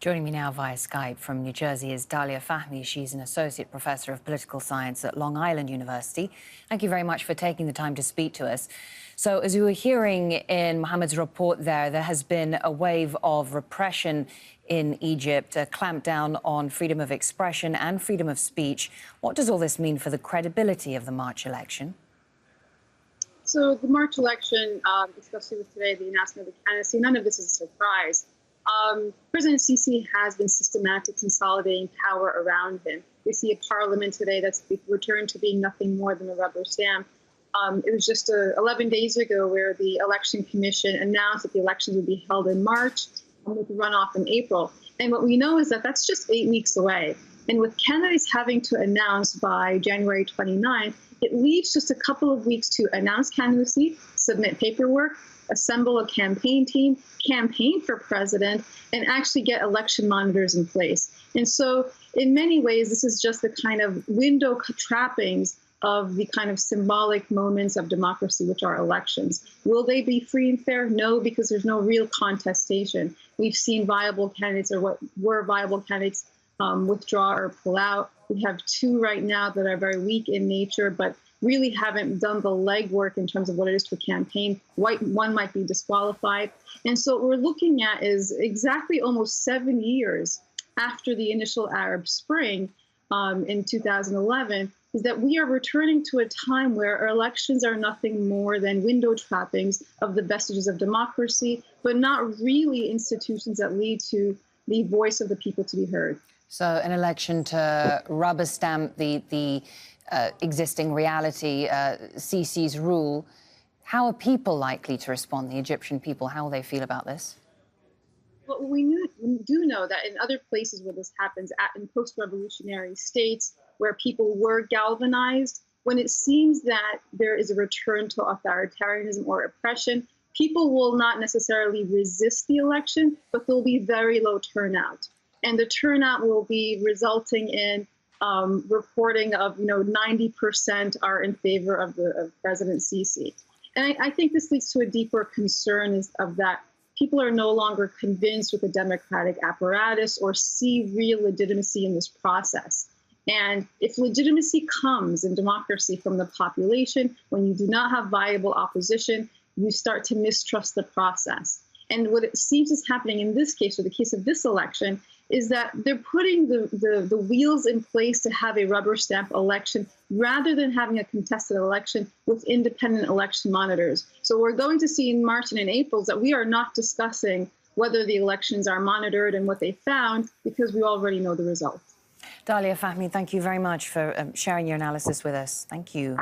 Joining me now via Skype from New Jersey is Dalia Fahmy. She's an associate professor of political science at Long Island University. Thank you very much for taking the time to speak to us. So, as you were hearing in Mohammed's report there has been a wave of repression in Egypt, a clampdown on freedom of expression and freedom of speech. What does all this mean for the credibility of the March election? So the March election, especially with today, the announcement of the candidacy, none of this is a surprise. President Sisi has been systematically consolidating power around him. We see a parliament today that's returned to being nothing more than a rubber stamp. It was just 11 days ago where the Election Commission announced that the elections would be held in March with the runoff in April. And what we know is that that's just 8 weeks away. And with candidates having to announce by January 29th, it leaves just a couple of weeks to announce candidacy, submit paperwork, assemble a campaign team, campaign for president, and actually get election monitors in place. And so in many ways, this is just the kind of window trappings of the kind of symbolic moments of democracy, which are elections. Will they be free and fair? No, because there's no real contestation. We've seen viable candidates, or what were viable candidates, withdraw or pull out. We have 2 right now that are very weak in nature, but really haven't done the legwork in terms of what it is to campaign. One might be disqualified. And so what we're looking at is exactly almost 7 years after the initial Arab Spring in 2011, is that we are returning to a time where our elections are nothing more than window trappings of the vestiges of democracy, but not really institutions that lead to the voice of the people to be heard. So an election to rubber stamp the existing reality, Sisi's rule. How are people likely to respond, the Egyptian people? How will they feel about this? Well, we do know that in other places where this happens, in post-revolutionary states where people were galvanized, when it seems that there is a return to authoritarianism or oppression, people will not necessarily resist the election, but there'll be very low turnout. And the turnout will be resulting in reporting of, 90% are in favor of President Sisi. And I think this leads to a deeper concern of that people are no longer convinced with the democratic apparatus or see real legitimacy in this process. And if legitimacy comes in democracy from the population, when you do not have viable opposition, you start to mistrust the process. And what it seems is happening in this case, or the case of this election, is that they're putting the wheels in place to have a rubber stamp election rather than having a contested election with independent election monitors. So we're going to see in March and in April that we are not discussing whether the elections are monitored and what they found, because we already know the results. Dalia Fahmy, thank you very much for sharing your analysis with us. Thank you.